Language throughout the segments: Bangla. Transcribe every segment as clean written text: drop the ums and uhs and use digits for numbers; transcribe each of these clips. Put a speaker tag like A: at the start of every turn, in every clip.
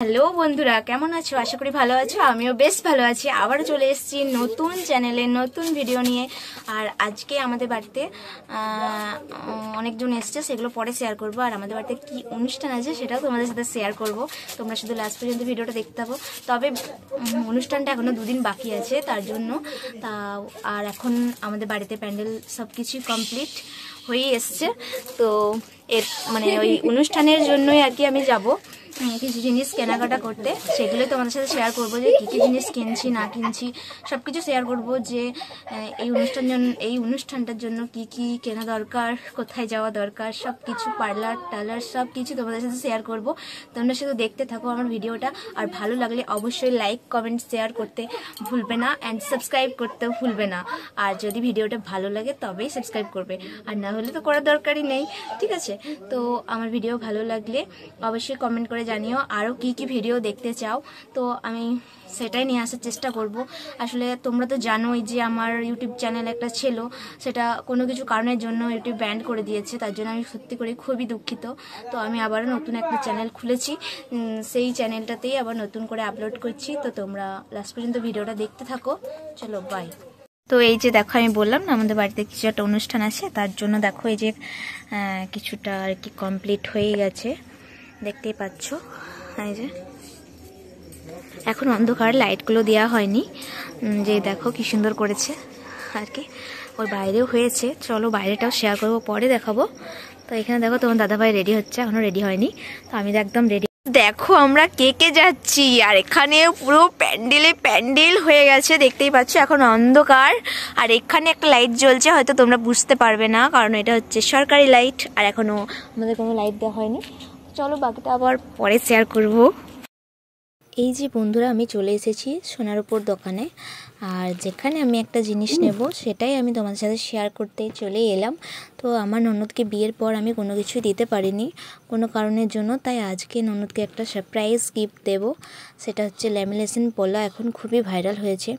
A: হ্যালো বন্ধুরা, কেমন আছো? আশা করি ভালো আছো। আমিও বেশ ভালো আছি। আবার চলে এসেছি নতুন চ্যানেলে নতুন ভিডিও নিয়ে। আর আজকে আমাদের বাড়িতে অনেকজন এসছে, সেগুলো পরে শেয়ার করবো। আর আমাদের বাড়িতে কি অনুষ্ঠান আছে সেটাও তোমাদের সাথে শেয়ার করব। তোমরা শুধু লাস্ট পর্যন্ত ভিডিওটা দেখতে থাকো। তবে অনুষ্ঠানটা এখনো দুদিন বাকি আছে, তার জন্য আর এখন আমাদের বাড়িতে প্যান্ডেল সব কিছুই কমপ্লিট হয়ে এসছে। তো এর ওই অনুষ্ঠানের জন্যই আর কি আমি যাব কিছু জিনিস কেনাকাটা করতে। সেগুলোই তোমাদের সাথে শেয়ার করবো, যে কী কী জিনিস কিনছি না কিনছি সব কিছু শেয়ার করবো। যে এই অনুষ্ঠানটার জন্য কি কি কেনা দরকার, কোথায় যাওয়া দরকার, সব কিছু পার্লার টার্লার সব কিছু তোমাদের সাথে শেয়ার করবো। তোমরা শুধু দেখতে থাকো আমার ভিডিওটা। আর ভালো লাগলে অবশ্যই লাইক কমেন্ট শেয়ার করতে ভুলবে না, অ্যান্ড সাবস্ক্রাইব করতেও ভুলবে না। আর যদি ভিডিওটা ভালো লাগে তবেই সাবস্ক্রাইব করবে, আর না হলে তো করার দরকারই নেই, ঠিক আছে? তো আমার ভিডিও ভালো লাগলে অবশ্যই কমেন্ট করে জানিও আরও কি কি ভিডিও দেখতে চাও। তো আমি সেটাই নিয়ে আসার চেষ্টা করব। আসলে তোমরা তো জানোই যে আমার ইউটিউব চ্যানেল একটা ছিল, সেটা কোনো কিছু কারণের জন্য ইউটিউব ব্যান করে দিয়েছে। তার জন্য আমি সত্যি করে খুবই দুঃখিত। তো আমি আবারও নতুন একটা চ্যানেল খুলেছি, সেই চ্যানেলটাতেই আবার নতুন করে আপলোড করছি। তো তোমরা লাস্ট পর্যন্ত ভিডিওটা দেখতে থাকো। চলো বাই। তো এই যে দেখো, আমি বললাম না আমাদের বাড়িতে কিছু একটা অনুষ্ঠান আছে, তার জন্য দেখো এই যে কিছুটা আর কি কমপ্লিট হয়ে গেছে, দেখতেই পাচ্ছ। এই যে এখন অন্ধকার, লাইটগুলো দেওয়া হয়নি, যে দেখো কি সুন্দর করেছে আর কি। ওই বাইরেও হয়েছে, চলো বাইরেটাও শেয়ার করবো, পরে দেখাবো। তো এখানে দেখো তোমার দাদাভাই রেডি হচ্ছে, এখনো রেডি হয়নি। তো আমি তো একদম রেডি। দেখো আমরা কে যাচ্ছি, আর এখানে পুরো প্যান্ডেল হয়ে গেছে, দেখতেই পাচ্ছ। এখন অন্ধকার, আর এখানে একটা লাইট জ্বলছে, হয়তো তোমরা বুঝতে পারবে না, কারণ এটা হচ্ছে সরকারি লাইট, আর এখনো আমাদের কোনো লাইট দেওয়া হয়নি। চলো বাকিটা আবার পরে শেয়ার করব। এই যে বন্ধুরা, আমি চলে এসেছি সোনার উপর দোকানে, আর যেখানে আমি একটা জিনিস নেব সেটাই আমি তোমাদের সাথে শেয়ার করতে চলে এলাম। তো আমার ননদকে বিয়ের পর আমি কোনো কিছুই দিতে পারিনি কোনো কারণের জন্য, তাই আজকে ননদকে একটা সারপ্রাইজ গিফট দেব। সেটা হচ্ছে ল্যামিনেশন পলা, এখন খুবই ভাইরাল হয়েছে,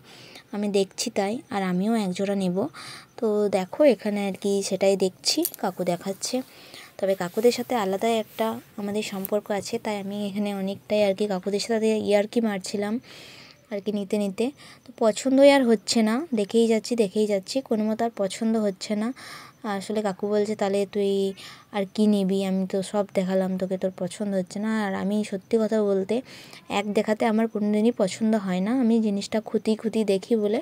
A: আমি দেখছি তাই। আর আমিও একজোড়া নেব। তো দেখো এখানে আর কি সেটাই দেখছি, কাকু দেখাচ্ছে। তবে কাকুদের সাথে আলাদাই একটা আমাদের সম্পর্ক আছে, তাই আমি এখানে অনেকটাই আর কি কাকুদের সাথে ইয়ার্কি মারছিলাম আর কি নিতে। তো পছন্দই আর হচ্ছে না, দেখেই যাচ্ছি কোনো মতো আর পছন্দ হচ্ছে না। আসলে কাকু বলছে তাহলে তুই আর কি নিবি, আমি তো সব দেখালাম তোকে, তোর পছন্দ হচ্ছে না। আর আমি সত্যি কথা বলতে এক দেখাতে আমার কোনোদিনই পছন্দ হয় না, আমি জিনিসটা খুঁতি দেখি বলে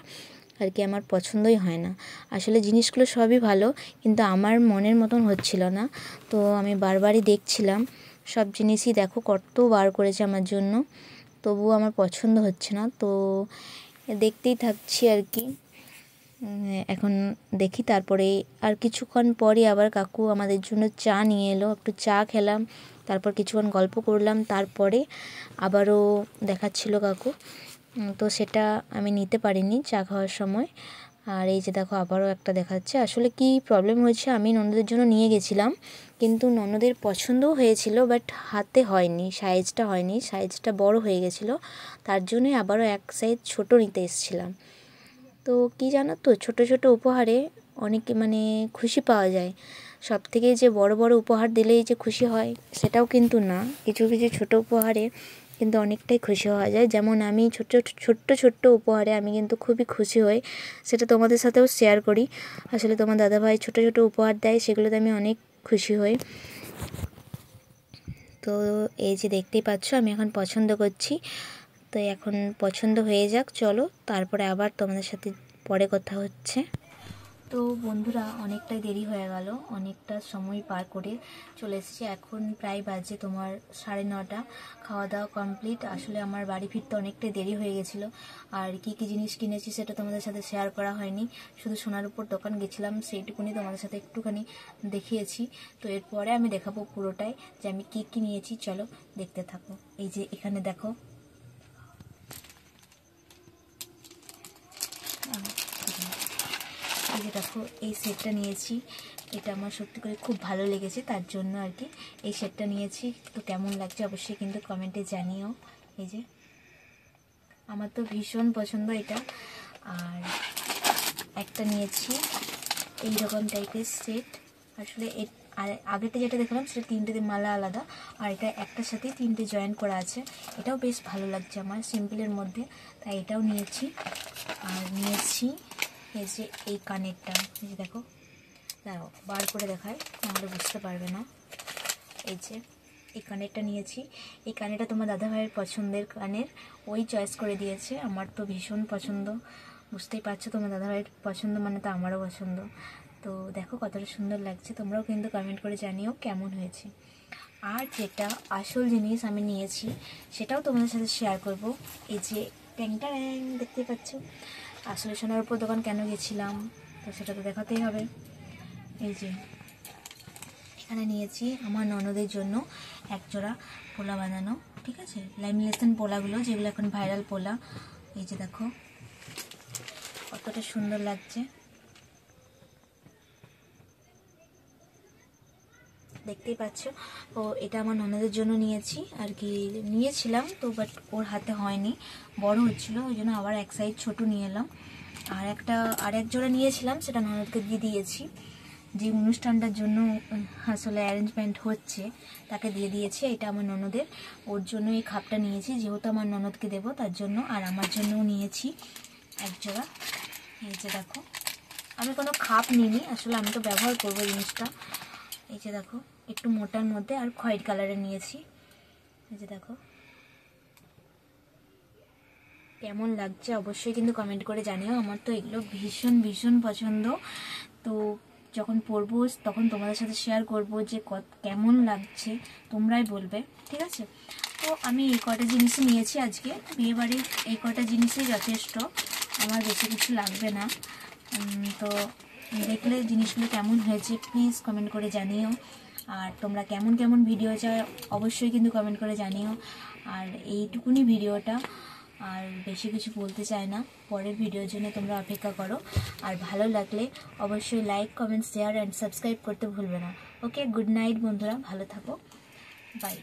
A: আর কি আমার পছন্দই হয় না। আসলে জিনিসগুলো সবই ভালো, কিন্তু আমার মনের মতন হচ্ছিল না। তো আমি বারবারই দেখছিলাম সব জিনিসই, দেখো কত বার করেছে আমার জন্য, তবুও আমার পছন্দ হচ্ছে না। তো দেখতেই থাকছি আর কি। এখন দেখি, তারপরে আর কিছুক্ষণ পরই আবার কাকু আমাদের জন্য চা নিয়ে এলো, একটু চা খেলাম, তারপর কিছুক্ষণ গল্প করলাম, তারপরে আবারও দেখাচ্ছিল কাকু। তো সেটা আমি নিতে পারিনি চা খাওয়ার সময়। আর এই যে দেখো আবারও একটা দেখাচ্ছে। আসলে কি প্রবলেম হয়েছে, আমি ননদের জন্য নিয়ে গেছিলাম, কিন্তু ননদের পছন্দও হয়েছিল, বাট হাতে হয়নি, সাইজটা বড় হয়ে গেছিলো, তার জন্যই আবারও এক সাইজ ছোট নিতে এসেছিলাম। তো কি জানো তো, ছোট উপহারে অনেকে খুশি পাওয়া যায়। সব থেকে যে বড় উপহার দিলেই যে খুশি হয় সেটাও কিন্তু না, কিছু ছোট উপহারে কিন্তু অনেকটাই খুশি হওয়া যায়। যেমন আমি ছোট্ট উপহারে আমি কিন্তু খুবই খুশি হই, সেটা তোমাদের সাথেও শেয়ার করি। আসলে তোমার দাদাভাই ছোট উপহার দেয়, সেগুলোতে আমি অনেক খুশি হই। তো এই যে দেখতেই পাচ্ছ আমি এখন পছন্দ করছি। তো এখন পছন্দ হয়ে যাক, চলো তারপরে আবার তোমাদের সাথে পরে কথা হচ্ছে। তো বন্ধুরা, অনেকটাই দেরি হয়ে গেল, অনেকটা সময় পার করে চলে এসেছি। এখন প্রায় বাজে তোমার 9:30। খাওয়া দাওয়া কমপ্লিট। আসলে আমার বাড়ি ফিরতে অনেকটাই দেরি হয়ে গেছিলো। আর কি কি জিনিস কিনেছি সেটা তোমাদের সাথে শেয়ার করা হয়নি, শুধু সোনার উপর দোকান গেছিলাম, সেইটুকুনি তোমাদের সাথে একটুখানি দেখিয়েছি। তো এরপরে আমি দেখাবো পুরোটাই যে আমি কি কি নিয়েছি, চলো দেখতে থাকো। এই যে এখানে দেখো, এই যে দেখো এই সেটটা নিয়েছি, এটা আমার সত্যি করে খুব ভালো লেগেছে, তার জন্য আর কি এই সেটটা নিয়েছি। তো কেমন লাগছে অবশ্যই কিন্তু কমেন্টে জানিও। এই যে আমার তো ভীষণ পছন্দ এটা। আর একটা নিয়েছি এই রকম টাইপের সেট, আসলে আর আগেরটা যেটা দেখলাম সেটা 3টে মালা আলাদা, আর এটা একটার সাথে 3টে জয়েন করা আছে। এটাও বেশ ভালো লাগছে আমার, সিম্পলের মধ্যে, তাই এটাও নিয়েছি। আর নিয়েছি এই যে এই কানেরটা, এই যে দেখো, দাঁড়াও বার করে দেখায়, নাহলে বুঝতে পারবে না। এই যে এই কানেরটা নিয়েছি। এই কানেরটা তোমার দাদাভাইয়ের পছন্দের কানের, ওই চয়েস করে দিয়েছে। আমার তো ভীষণ পছন্দ, বুঝতেই পারছো, তোমার দাদাভাইয়ের পছন্দ মানে তো আমারও পছন্দ। তো দেখো কতটা সুন্দর লাগছে, তোমরাও কিন্তু কমেন্ট করে জানিও কেমন হয়েছে। আর যেটা আসল জিনিস আমি নিয়েছি সেটাও তোমাদের সাথে শেয়ার করব। এই যে ট্যাংটা দেখতে পাচ্ছ, আসলে সোনার উপর দোকান কেন গেছিলাম তো সেটা তো দেখাতেই হবে। এই যে এখানে নিয়েছি আমার ননদের জন্য একজোড়া পোলা বানানো, ঠিক আছে, লাইমলেসন পোলাগুলো, যেগুলো এখন ভাইরাল পোলা। এই যে দেখো কতটা সুন্দর লাগছে, দেখতেই পাচ্ছ। ও এটা আমার ননদের জন্য নিয়েছি আর কি, নিয়েছিলাম তো, বাট ওর হাতে হয়নি, বড় হচ্ছিল, ওই জন্য আবার এক সাইজ ছোট নিয়ে এলাম। আর এক জোড়া নিয়েছিলাম, সেটা ননদকে দিয়ে দিয়েছি। যে অনুষ্ঠানটার জন্য আসলে অ্যারেঞ্জমেন্ট হচ্ছে তাকে দিয়ে দিয়েছি। এটা আমার ননদের, ওর জন্য এই খাপটা নিয়েছি, যেহেতু আমার ননদকে দেবো তার জন্য। আর আমার জন্যও নিয়েছি এক জোড়া। এই যে দেখো, আমি কোনো খাপ নিইনি, আসলে আমি তো ব্যবহার করবো জিনিসটা। এই যে দেখো একটু মোটার মধ্যে আর খয়েরি কালারের নিয়েছি। এই যে দেখো কেমন লাগছে অবশ্যই কিন্তু কমেন্ট করে জানিও। আমার তো এগুলো ভীষণ ভীষণ পছন্দ। তো যখন পরবো তখন তোমাদের সাথে শেয়ার করব যে কেমন লাগছে, তোমরাই বলবে, ঠিক আছে। তো আমি এই কটা জিনিসই নিয়েছি আজকে, বিয়েবাড়ির এই কটা জিনিসই যথেষ্ট, আমার বেশি কিছু লাগবে না। তো দেখলে জিনিসগুলো কেমন হয়েছে প্লিজ কমেন্ট করে জানিও। আর তোমরা কেমন কেমন ভিডিও চাও অবশ্যই কিন্তু কমেন্ট করে জানিও। আর এইটুকুনি ভিডিওটা, আর বেশি কিছু বলতে চাই না, পরের ভিডিওর জন্য তোমরা অপেক্ষা করো। আর ভালো লাগলে অবশ্যই like, comment, share and subscribe করতে ভুলবে না। ওকে, গুড নাইট বন্ধুরা, ভালো থাকো, বাই।